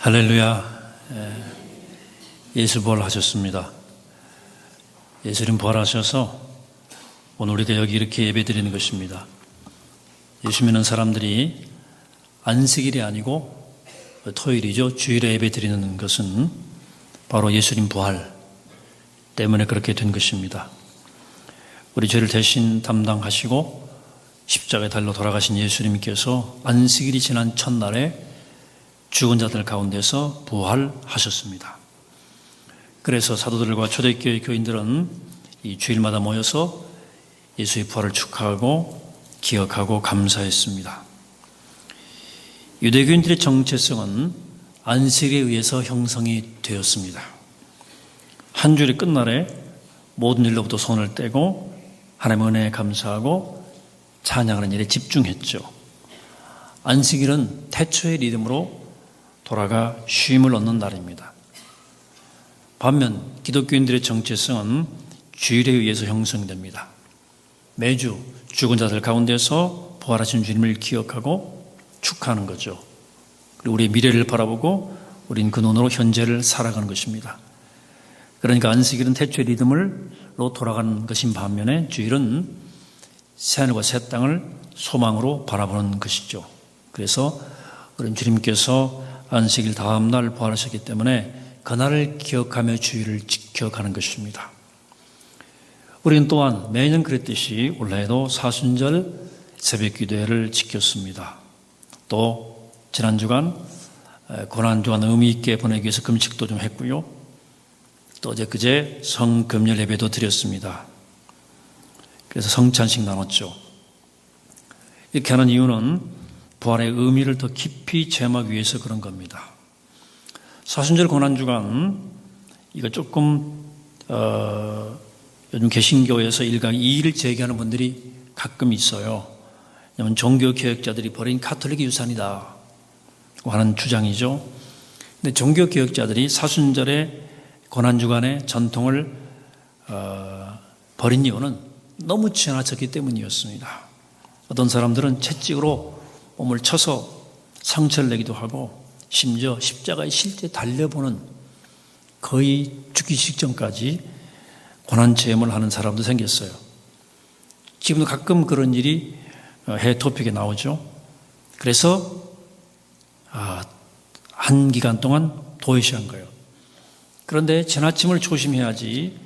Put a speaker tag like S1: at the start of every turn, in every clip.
S1: 할렐루야. 예수 부활하셨습니다. 예수님 부활하셔서 오늘 우리가 여기 이렇게 예배드리는 것입니다. 예수 믿는 사람들이 안식일이 아니고 토요일이죠. 주일에 예배드리는 것은 바로 예수님 부활 때문에 그렇게 된 것입니다. 우리 죄를 대신 담당하시고 십자가의 달로 돌아가신 예수님께서 안식일이 지난 첫날에 죽은 자들 가운데서 부활하셨습니다. 그래서 사도들과 초대교회 교인들은 이 주일마다 모여서 예수의 부활을 축하하고 기억하고 감사했습니다. 유대교인들의 정체성은 안식에 의해서 형성이 되었습니다. 한 주일이 끝날에 모든 일로부터 손을 떼고 하나님의 은혜에 감사하고 찬양하는 일에 집중했죠. 안식일은 태초의 리듬으로 돌아가 쉼을 얻는 날입니다. 반면 기독교인들의 정체성은 주일에 의해서 형성됩니다. 매주 죽은 자들 가운데서 부활하신 주님을 기억하고 축하하는 거죠. 그리고 우리의 미래를 바라보고 우린 그 눈으로 현재를 살아가는 것입니다. 그러니까 안식일은 태초의 리듬으로 돌아가는 것인 반면에 주일은 새하늘과 새 땅을 소망으로 바라보는 것이죠. 그래서 우리는 주님께서 안식일 다음 날 부활하셨기 때문에 그날을 기억하며 주일을 지켜가는 것입니다. 우리는 또한 매년 그랬듯이 올해에도 사순절 새벽기도회를 지켰습니다. 또 지난 주간 고난주간 의미 있게 보내기 위해서 금식도 좀 했고요. 또 어제그제 성금열 예배도 드렸습니다. 그래서 성찬식 나눴죠. 이렇게 하는 이유는 부활의 의미를 더 깊이 체험하기 위해서 그런 겁니다. 사순절 고난주간 이거 조금 요즘 개신교에서 일각 이의를 제기하는 분들이 가끔 있어요. 왜냐하면 종교개혁자들이 버린 가톨릭의 유산이다 하는 주장이죠. 근데 종교개혁자들이 사순절의 고난주간의 전통을 버린 이유는 너무 지나쳤기 때문이었습니다. 어떤 사람들은 채찍으로 몸을 쳐서 상처를 내기도 하고 심지어 십자가에 실제 달려보는 거의 죽기 직전까지 고난 체험을 하는 사람도 생겼어요. 지금도 가끔 그런 일이 해외 토픽에 나오죠. 그래서 한 기간 동안 도외시한 거예요. 그런데 지나침을 조심해야지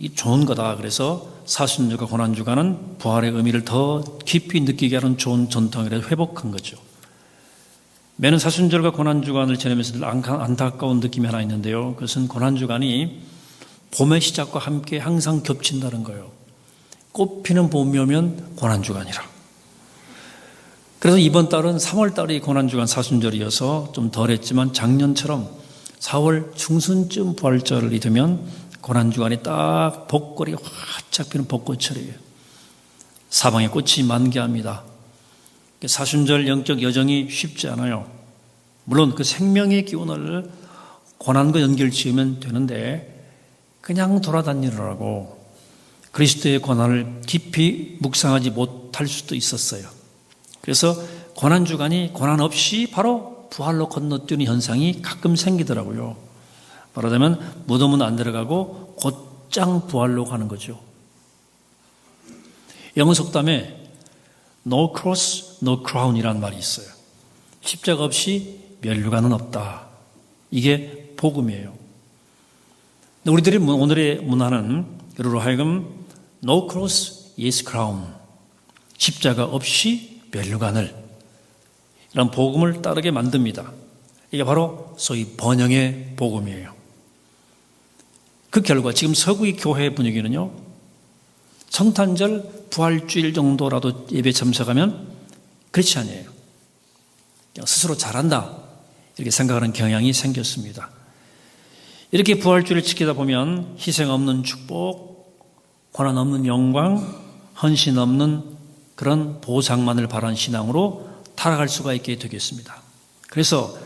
S1: 이 좋은 거다. 그래서 사순절과 고난주간은 부활의 의미를 더 깊이 느끼게 하는 좋은 전통이라도 회복한 거죠. 매년 사순절과 고난주간을 지내면서 늘 안타까운 느낌이 하나 있는데요. 그것은 고난주간이 봄의 시작과 함께 항상 겹친다는 거예요. 꽃 피는 봄이 오면 고난주간이라. 그래서 이번 달은 3월 달이 고난주간 사순절이어서 좀 덜했지만 작년처럼 4월 중순쯤 부활절을 잊으면 고난주간이 딱 벚꽃이 활짝 피는 벚꽃철이에요. 사방에 꽃이 만개합니다. 사순절 영적 여정이 쉽지 않아요. 물론 그 생명의 기운을 고난과 연결 지으면 되는데 그냥 돌아다니느라고 그리스도의 고난을 깊이 묵상하지 못할 수도 있었어요. 그래서 고난주간이 고난 없이 바로 부활로 건너뛰는 현상이 가끔 생기더라고요. 말하자면 무덤은 안 들어가고 곧장 부활로 가는 거죠. 영어 속담에 No cross, no crown이라는 말이 있어요. 십자가 없이 면류관은 없다. 이게 복음이에요. 우리들이 오늘의 문화는 그로 하여금 No cross, yes crown. 십자가 없이 면류관을 이런 복음을 따르게 만듭니다. 이게 바로 소위 번영의 복음이에요. 그 결과 지금 서구의 교회 분위기는요, 성탄절 부활주일 정도라도 예배 참석하면 그렇지 않아요. 스스로 잘한다 이렇게 생각하는 경향이 생겼습니다. 이렇게 부활주일을 지키다 보면 희생 없는 축복, 고난 없는 영광, 헌신 없는 그런 보상만을 바라는 신앙으로 타락할 수가 있게 되겠습니다. 그래서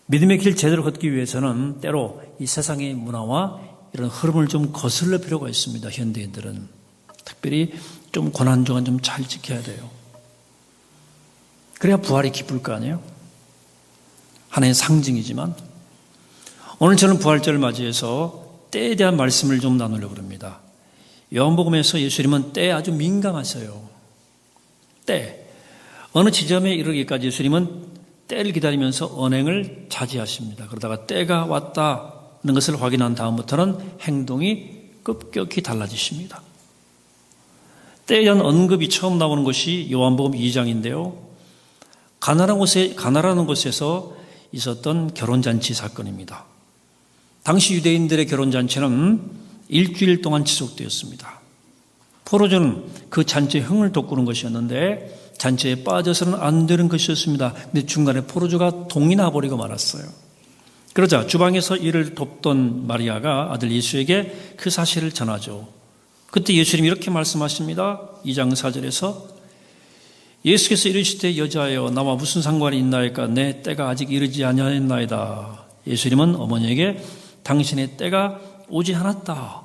S1: 믿음의 길 제대로 걷기 위해서는 때로 이 세상의 문화와 이런 흐름을 좀 거슬러 필요가 있습니다. 현대인들은 특별히 좀 고난주간 좀 잘 지켜야 돼요. 그래야 부활이 기쁠 거 아니에요? 하나의 상징이지만 오늘 저는 부활절을 맞이해서 때에 대한 말씀을 좀 나누려고 합니다. 요한복음에서 예수님은 때에 아주 민감하세요. 때. 어느 지점에 이르기까지 예수님은 때를 기다리면서 언행을 자제하십니다. 그러다가 때가 왔다는 것을 확인한 다음부터는 행동이 급격히 달라지십니다. 때에 대한 언급이 처음 나오는 것이 요한복음 2장인데요. 가나라는 곳에서 있었던 결혼잔치 사건입니다. 당시 유대인들의 결혼잔치는 일주일 동안 지속되었습니다. 포로주는 그 잔치의 흥을 돋구는 것이었는데 잔치에 빠져서는 안 되는 것이었습니다. 근데 중간에 포로주가 동이 나버리고 말았어요. 그러자 주방에서 이를 돕던 마리아가 아들 예수에게 그 사실을 전하죠. 그때 예수님이 이렇게 말씀하십니다. 2장 4절에서 예수께서 이르시되 여자여 나와 무슨 상관이 있나이까 내 때가 아직 이르지 아니하였나이다. 예수님은 어머니에게 당신의 때가 오지 않았다.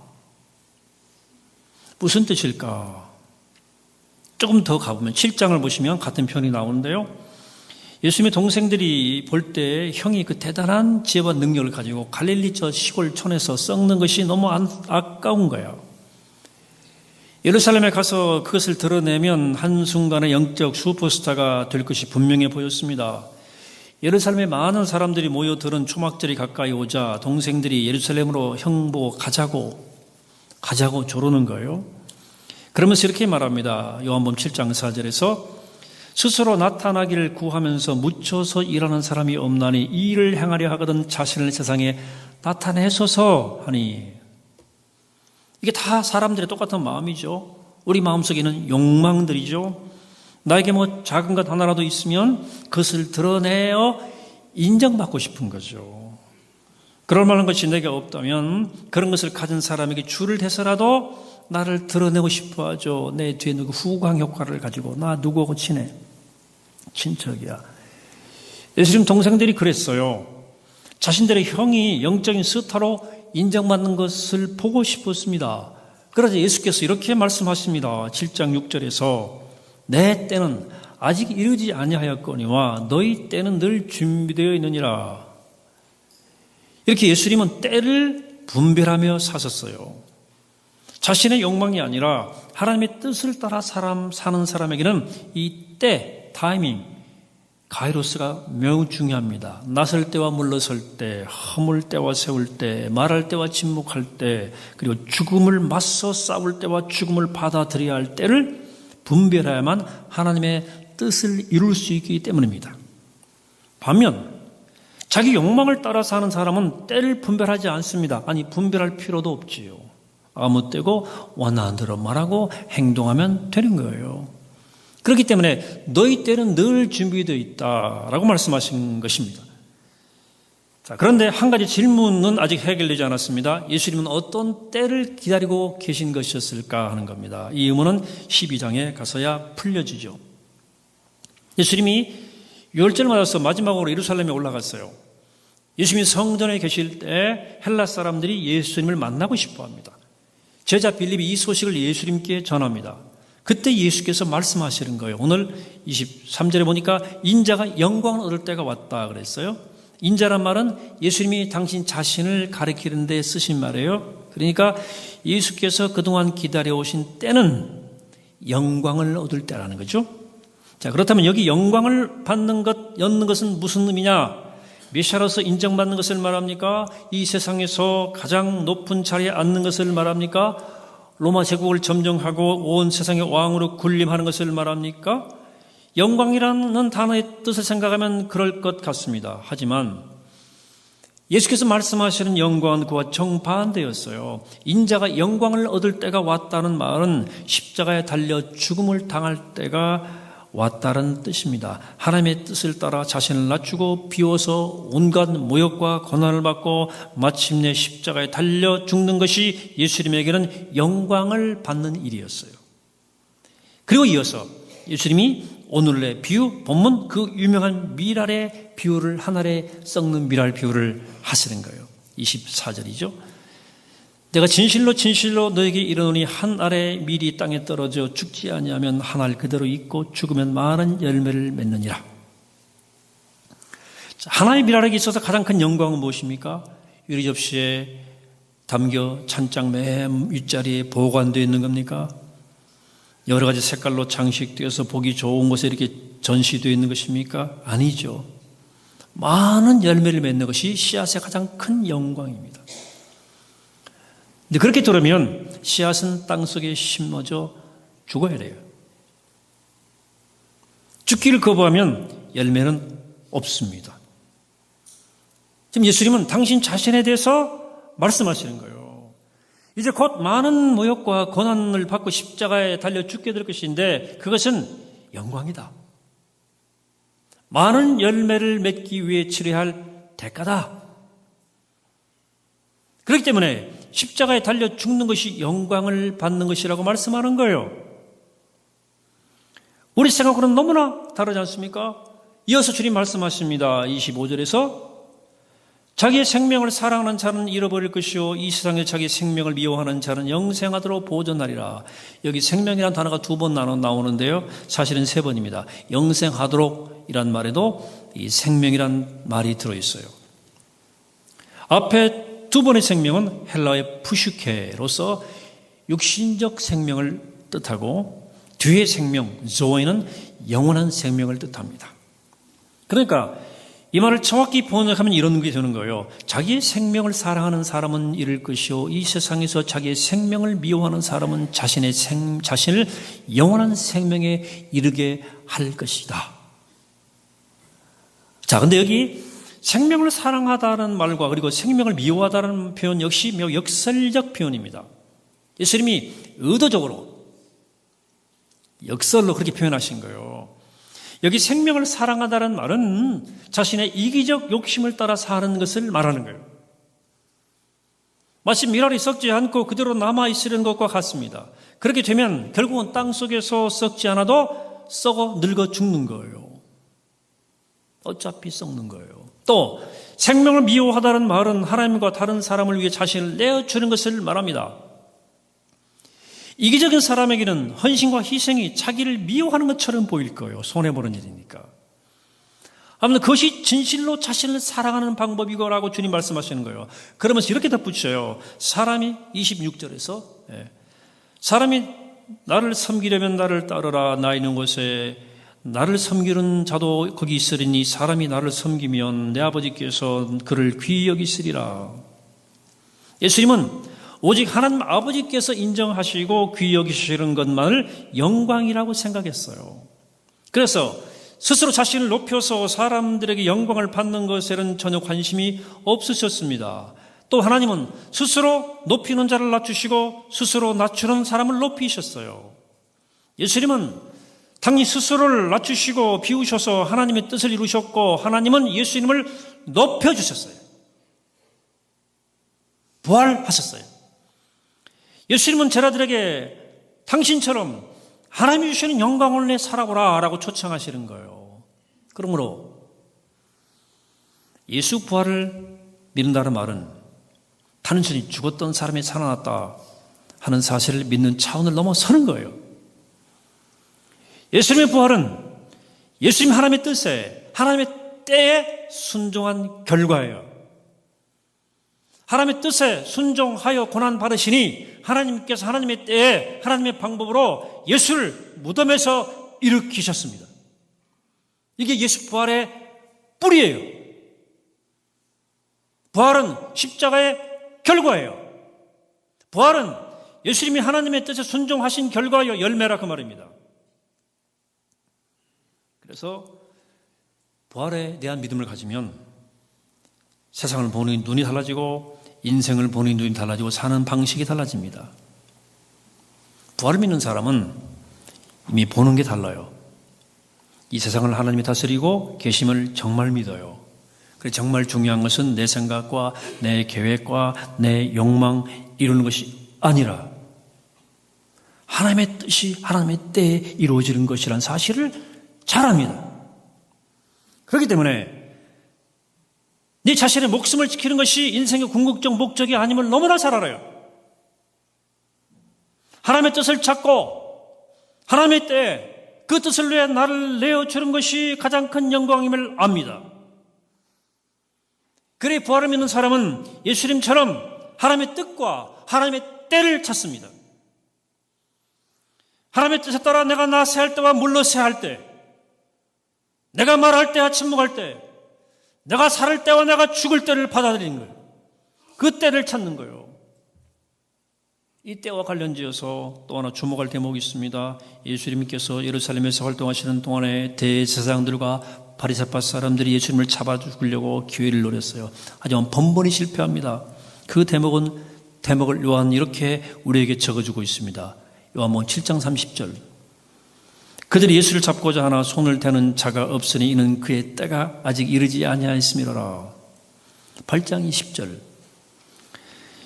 S1: 무슨 뜻일까? 조금 더 가보면 7장을 보시면 같은 표현이 나오는데요. 예수님의 동생들이 볼 때 형이 그 대단한 지혜와 능력을 가지고 갈릴리 저 시골촌에서 썩는 것이 너무 아까운 거예요. 예루살렘에 가서 그것을 드러내면 한순간에 영적 슈퍼스타가 될 것이 분명해 보였습니다. 예루살렘에 많은 사람들이 모여들은 초막절이 가까이 오자 동생들이 예루살렘으로 형 보고 가자고 조르는 거예요. 그러면서 이렇게 말합니다. 요한복음 7장 4절에서 스스로 나타나기를 구하면서 묻혀서 일하는 사람이 없나니 이 일을 행하려 하거든 자신을 세상에 나타내소서 하니. 이게 다 사람들의 똑같은 마음이죠. 우리 마음속에 있는 욕망들이죠. 나에게 뭐 작은 것 하나라도 있으면 그것을 드러내어 인정받고 싶은 거죠. 그럴 만한 것이 내게 없다면 그런 것을 가진 사람에게 줄을 대서라도 나를 드러내고 싶어 하죠. 내 뒤에 누구 후광 효과를 가지고 나 누구하고 친해. 친척이야. 예수님 동생들이 그랬어요. 자신들의 형이 영적인 스타로 인정받는 것을 보고 싶었습니다. 그러자 예수께서 이렇게 말씀하십니다. 7장 6절에서 내 때는 아직 이르지 아니하였거니와 너희 때는 늘 준비되어 있느니라. 이렇게 예수님은 때를 분별하며 사셨어요. 자신의 욕망이 아니라 하나님의 뜻을 따라 사는 사람에게는 이 때, 타이밍, 가이로스가 매우 중요합니다. 나설 때와 물러설 때, 허물 때와 세울 때, 말할 때와 침묵할 때, 그리고 죽음을 맞서 싸울 때와 죽음을 받아들여야 할 때를 분별해야만 하나님의 뜻을 이룰 수 있기 때문입니다. 반면 자기 욕망을 따라 사는 사람은 때를 분별하지 않습니다. 아니 분별할 필요도 없지요. 아무 때고 원하는 대로 말하고 행동하면 되는 거예요. 그렇기 때문에 너희 때는 늘 준비되어 있다라고 말씀하신 것입니다. 자, 그런데 한 가지 질문은 아직 해결되지 않았습니다. 예수님은 어떤 때를 기다리고 계신 것이었을까 하는 겁니다. 이 의문은 12장에 가서야 풀려지죠. 예수님이 유월절을 맞아서 마지막으로 예루살렘에 올라갔어요. 예수님이 성전에 계실 때 헬라 사람들이 예수님을 만나고 싶어합니다. 제자 빌립이 이 소식을 예수님께 전합니다. 그때 예수께서 말씀하시는 거예요. 오늘 23절에 보니까 인자가 영광을 얻을 때가 왔다 그랬어요. 인자란 말은 예수님이 당신 자신을 가리키는 데 쓰신 말이에요. 그러니까 예수께서 그동안 기다려오신 때는 영광을 얻을 때라는 거죠. 자, 그렇다면 여기 영광을 받는 얻는 것은 무슨 의미냐? 메시아로서 인정받는 것을 말합니까? 이 세상에서 가장 높은 자리에 앉는 것을 말합니까? 로마 제국을 점령하고 온 세상의 왕으로 군림하는 것을 말합니까? 영광이라는 단어의 뜻을 생각하면 그럴 것 같습니다. 하지만 예수께서 말씀하시는 영광은 그와 정반대였어요. 인자가 영광을 얻을 때가 왔다는 말은 십자가에 달려 죽음을 당할 때가 왔다는 뜻입니다. 하나님의 뜻을 따라 자신을 낮추고 비워서 온갖 모욕과 고난을 받고 마침내 십자가에 달려 죽는 것이 예수님에게는 영광을 받는 일이었어요. 그리고 이어서 예수님이 오늘의 비유, 본문 그 유명한 밀알의 비유를 한 알에 썩는 밀알 비유를 하시는 거예요. 24절이죠. 내가 진실로 진실로 너에게 이르노니 한 알의 밀이 땅에 떨어져 죽지 아니하면 한 알 그대로 있고 죽으면 많은 열매를 맺느니라. 하나의 미랄에게 있어서 가장 큰 영광은 무엇입니까? 유리 접시에 담겨 찬장 맨 윗자리에 보관되어 있는 겁니까? 여러 가지 색깔로 장식되어서 보기 좋은 곳에 이렇게 전시되어 있는 것입니까? 아니죠. 많은 열매를 맺는 것이 씨앗의 가장 큰 영광입니다. 근데 그렇게 들으면 씨앗은 땅속에 심어져 죽어야 돼요. 죽기를 거부하면 열매는 없습니다. 지금 예수님은 당신 자신에 대해서 말씀하시는 거예요. 이제 곧 많은 모욕과 고난을 받고 십자가에 달려 죽게 될 것인데 그것은 영광이다. 많은 열매를 맺기 위해 치러야 할 대가다. 그렇기 때문에 십자가에 달려 죽는 것이 영광을 받는 것이라고 말씀하는 거예요. 우리 생각으로는 너무나 다르지 않습니까? 이어서 주님 말씀하십니다. 25절에서 자기의 생명을 사랑하는 자는 잃어버릴 것이요 이 세상에 자기의 생명을 미워하는 자는 영생하도록 보존하리라. 여기 생명이라는 단어가 2번 나오는데요. 사실은 3번입니다. 영생하도록 이란 말에도 이 생명이란 말이 들어있어요. 앞에 2번의 생명은 헬라어의 푸슈케로서 육신적 생명을 뜻하고 뒤의 생명, 조에는 영원한 생명을 뜻합니다. 그러니까 이 말을 정확히 번역하면 이런 게 되는 거예요. 자기의 생명을 사랑하는 사람은 잃을 것이요 이 세상에서 자기의 생명을 미워하는 사람은 자신을 영원한 생명에 이르게 할 것이다. 자, 근데 여기 생명을 사랑하다는 말과 그리고 생명을 미워하다는 표현 역시 매우 역설적 표현입니다. 예수님이 의도적으로 역설로 그렇게 표현하신 거예요. 여기 생명을 사랑하다는 말은 자신의 이기적 욕심을 따라 사는 것을 말하는 거예요. 마치 미랄이 썩지 않고 그대로 남아있으려는 것과 같습니다. 그렇게 되면 결국은 땅 속에서 썩지 않아도 썩어 늙어 죽는 거예요. 어차피 썩는 거예요. 또 생명을 미워하다는 말은 하나님과 다른 사람을 위해 자신을 내어주는 것을 말합니다. 이기적인 사람에게는 헌신과 희생이 자기를 미워하는 것처럼 보일 거예요. 손해보는 일이니까. 아무튼 그것이 진실로 자신을 사랑하는 방법이고라고 주님 말씀하시는 거예요. 그러면서 이렇게 덧붙여요. 사람이 26절에서 사람이 나를 섬기려면 나를 따르라. 나 있는 곳에 나를 섬기는 자도 거기 있으리니 사람이 나를 섬기면 내 아버지께서 그를 귀히 여기시리라. 예수님은 오직 하나님 아버지께서 인정하시고 귀히 여기시는 것만을 영광이라고 생각했어요. 그래서 스스로 자신을 높여서 사람들에게 영광을 받는 것에는 전혀 관심이 없으셨습니다. 또 하나님은 스스로 높이는 자를 낮추시고 스스로 낮추는 사람을 높이셨어요. 예수님은 당연히 스스로를 낮추시고 비우셔서 하나님의 뜻을 이루셨고 하나님은 예수님을 높여주셨어요. 부활하셨어요. 예수님은 제자들에게 당신처럼 하나님이 주시는 영광을 내 살아보라 라고 초청하시는 거예요. 그러므로 예수 부활을 믿는다는 말은 단순히 죽었던 사람이 살아났다 하는 사실을 믿는 차원을 넘어서는 거예요. 예수님의 부활은 예수님 하나님의 뜻에 하나님의 때에 순종한 결과예요. 하나님의 뜻에 순종하여 고난 받으시니 하나님께서 하나님의 때에 하나님의 방법으로 예수를 무덤에서 일으키셨습니다. 이게 예수 부활의 뿌리예요. 부활은 십자가의 결과예요. 부활은 예수님이 하나님의 뜻에 순종하신 결과의 열매라 그 말입니다. 그래서 부활에 대한 믿음을 가지면 세상을 보는 눈이 달라지고 인생을 보는 눈이 달라지고 사는 방식이 달라집니다. 부활을 믿는 사람은 이미 보는 게 달라요. 이 세상을 하나님이 다스리고 계심을 정말 믿어요. 그래서 정말 중요한 것은 내 생각과 내 계획과 내 욕망 이루는 것이 아니라 하나님의 뜻이 하나님의 때에 이루어지는 것이라는 사실을 잘 압니다. 그렇기 때문에 네 자신의 목숨을 지키는 것이 인생의 궁극적 목적이 아님을 너무나 잘 알아요. 하나님의 뜻을 찾고 하나님의 때에 그 뜻을 위해 나를 내어주는 것이 가장 큰 영광임을 압니다. 그래 부활을 믿는 사람은 예수님처럼 하나님의 뜻과 하나님의 때를 찾습니다. 하나님의 뜻에 따라 내가 나세할 때와 물러세할 때, 내가 말할 때와 침묵할 때, 내가 살 때와 내가 죽을 때를 받아들이는 거예요. 그 때를 찾는 거예요. 이 때와 관련지어서 또 하나 주목할 대목이 있습니다. 예수님께서 예루살렘에서 활동하시는 동안에 대제사장들과 바리새파 사람들이 예수님을 잡아 죽으려고 기회를 노렸어요. 하지만 번번이 실패합니다. 그 대목을 요한 이렇게 우리에게 적어주고 있습니다. 요한복음 7장 30절. 그들이 예수를 잡고자 하나 손을 대는 자가 없으니 이는 그의 때가 아직 이르지 아니하였음이로라. 8장 20절.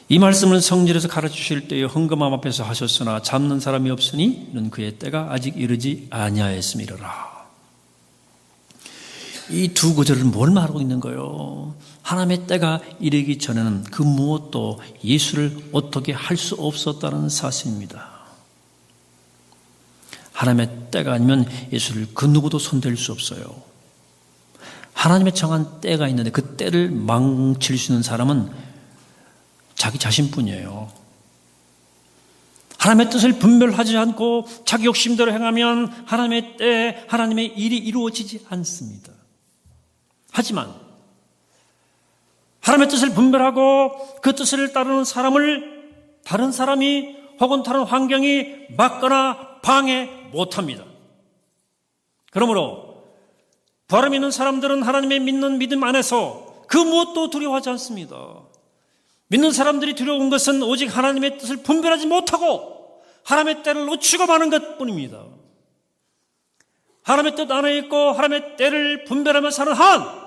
S1: 이 말씀을 성전에서 가르치실 때에 헌금함 앞에서 하셨으나 잡는 사람이 없으니 이는 그의 때가 아직 이르지 아니하였음이로라. 이 두 구절은 뭘 말하고 있는 거예요? 하나님의 때가 이르기 전에는 그 무엇도 예수를 어떻게 할 수 없었다는 사실입니다. 하나님의 때가 아니면 예수를 그 누구도 손댈 수 없어요. 하나님의 정한 때가 있는데 그 때를 망칠 수 있는 사람은 자기 자신뿐이에요. 하나님의 뜻을 분별하지 않고 자기 욕심대로 행하면 하나님의 때에 하나님의 일이 이루어지지 않습니다. 하지만 하나님의 뜻을 분별하고 그 뜻을 따르는 사람을 다른 사람이 혹은 다른 환경이 막거나 방해 못합니다. 그러므로 부활을 믿는 사람들은 하나님의 믿는 믿음 안에서 그 무엇도 두려워하지 않습니다. 믿는 사람들이 두려운 것은 오직 하나님의 뜻을 분별하지 못하고 하나님의 때를 놓치고 마는 것뿐입니다. 하나님의 뜻 안에 있고 하나님의 때를 분별하며 사는 한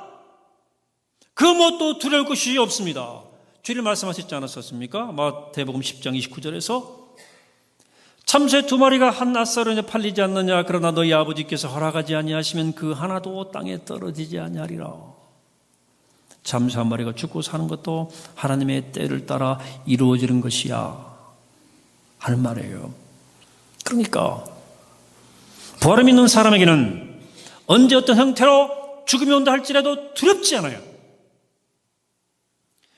S1: 그 무엇도 두려울 것이 없습니다. 주일 말씀하셨지 않았었습니까? 마태복음 10장 29절에서 참새 2마리가 한 낫사로에 팔리지 않느냐. 그러나 너희 아버지께서 허락하지 아니하시면 그 하나도 땅에 떨어지지 아니하리라. 참새 1마리가 죽고 사는 것도 하나님의 때를 따라 이루어지는 것이야 하는 말이에요. 그러니까 부활을 믿는 사람에게는 언제 어떤 형태로 죽음이 온다 할지라도 두렵지 않아요.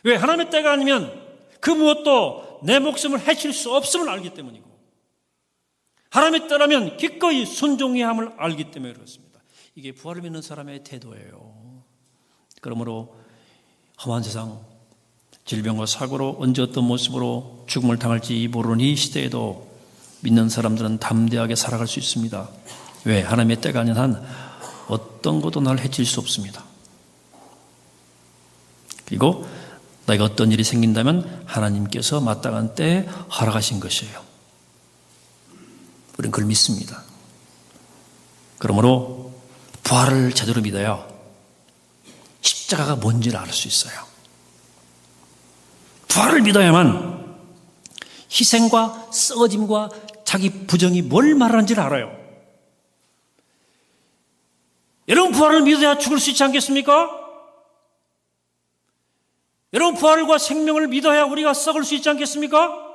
S1: 왜? 하나님의 때가 아니면 그 무엇도 내 목숨을 해칠 수 없음을 알기 때문이고, 하나님의 때라면 기꺼이 순종해야 함을 알기 때문에 그렇습니다. 이게 부활을 믿는 사람의 태도예요. 그러므로 험한 세상, 질병과 사고로 언제 어떤 모습으로 죽음을 당할지 모르는 이 시대에도 믿는 사람들은 담대하게 살아갈 수 있습니다. 왜? 하나님의 때가 아닌 한 어떤 것도 날 해칠 수 없습니다. 그리고 나에게 어떤 일이 생긴다면 하나님께서 마땅한 때에 허락하신 것이에요. 우리는 그걸 믿습니다. 그러므로 부활을 제대로 믿어야 십자가가 뭔지를 알 수 있어요. 부활을 믿어야만 희생과 썩어짐과 자기 부정이 뭘 말하는지를 알아요. 여러분, 부활을 믿어야 죽을 수 있지 않겠습니까? 여러분, 부활과 생명을 믿어야 우리가 썩을 수 있지 않겠습니까?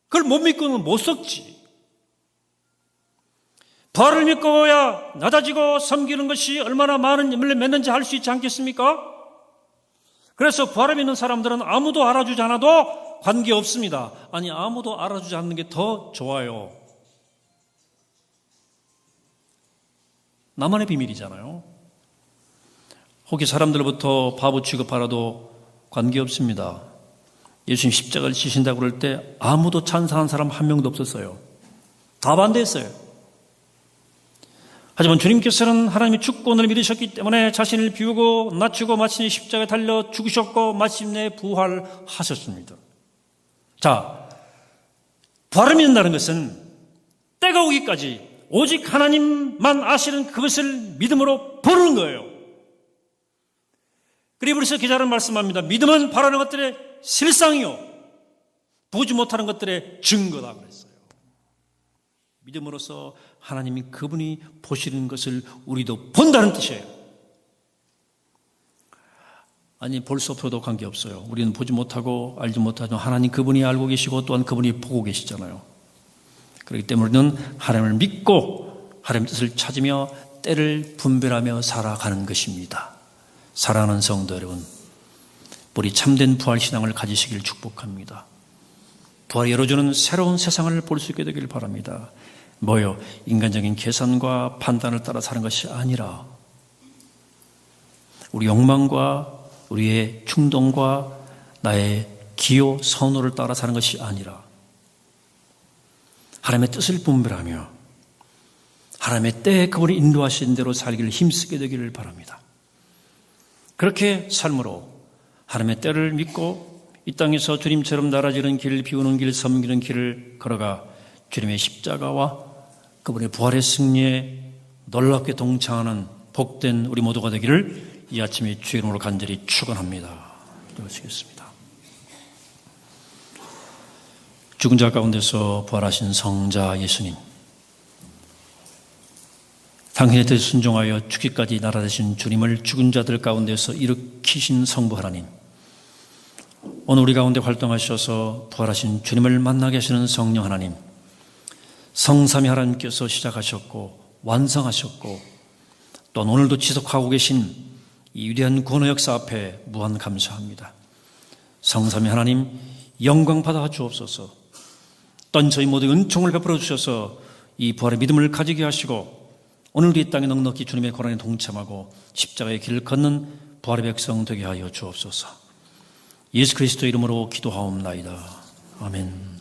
S1: 그걸 못 믿고는 못 썩지. 부활을 믿고야 낮아지고 섬기는 것이 얼마나 많은 열매를 맺는지 알 수 있지 않겠습니까? 그래서 부활을 믿는 사람들은 아무도 알아주지 않아도 관계없습니다. 아니, 아무도 알아주지 않는 게 더 좋아요. 나만의 비밀이잖아요. 혹시 사람들로부터 바보 취급하라도 관계없습니다. 예수님 십자가를 지신다고 그럴 때 아무도 찬성한 사람 한 명도 없었어요. 다 반대했어요. 하지만 주님께서는 하나님의 주권을 믿으셨기 때문에 자신을 비우고 낮추고 마침내 십자가에 달려 죽으셨고 마침내 부활하셨습니다. 자, 부활을 믿는다는 것은 때가 오기까지 오직 하나님만 아시는 그것을 믿음으로 보는 거예요. 그리고 그래서 기자는 말씀합니다. 믿음은 바라는 것들의 실상이요 보지 못하는 것들의 증거다 그랬어요. 믿음으로써 하나님이 그분이 보시는 것을 우리도 본다는 뜻이에요. 아니, 볼 수 없어도 관계없어요. 우리는 보지 못하고 알지 못하지만 하나님 그분이 알고 계시고 또한 그분이 보고 계시잖아요. 그렇기 때문에 우리는 하나님을 믿고 하나님의 뜻을 찾으며 때를 분별하며 살아가는 것입니다. 사랑하는 성도 여러분, 우리 참된 부활신앙을 가지시길 축복합니다. 부활이 열어주는 새로운 세상을 볼 수 있게 되길 바랍니다. 뭐요? 인간적인 계산과 판단을 따라 사는 것이 아니라 우리 욕망과 우리의 충동과 나의 기호, 선호를 따라 사는 것이 아니라 하나님의 뜻을 분별하며 하나님의 때에 그분이 인도하신 대로 살기를 힘쓰게 되기를 바랍니다. 그렇게 삶으로 하나님의 때를 믿고 이 땅에서 주님처럼 나라지는 길, 비우는 길, 섬기는 길을 걸어가 주님의 십자가와 그분의 부활의 승리에 놀랍게 동참하는 복된 우리 모두가 되기를 이 아침에 주의 이름으로 간절히 축원합니다. 기도하시겠습니다. 죽은 자 가운데서 부활하신 성자 예수님, 당신의 뜻에 순종하여 죽기까지 나라되신 주님을 죽은 자들 가운데서 일으키신 성부 하나님, 오늘 우리 가운데 활동하셔서 부활하신 주님을 만나게 하시는 성령 하나님, 성삼위 하나님께서 시작하셨고 완성하셨고 또 오늘도 지속하고 계신 이 위대한 구원의 역사 앞에 무한 감사합니다. 성삼위 하나님 영광 받아 주옵소서. 어떤 저희 모두 은총을 베풀어 주셔서 이 부활의 믿음을 가지게 하시고 오늘도 이 땅에 넉넉히 주님의 고난에 동참하고 십자가의 길을 걷는 부활의 백성 되게 하여 주옵소서. 예수 그리스도 이름으로 기도하옵나이다. 아멘.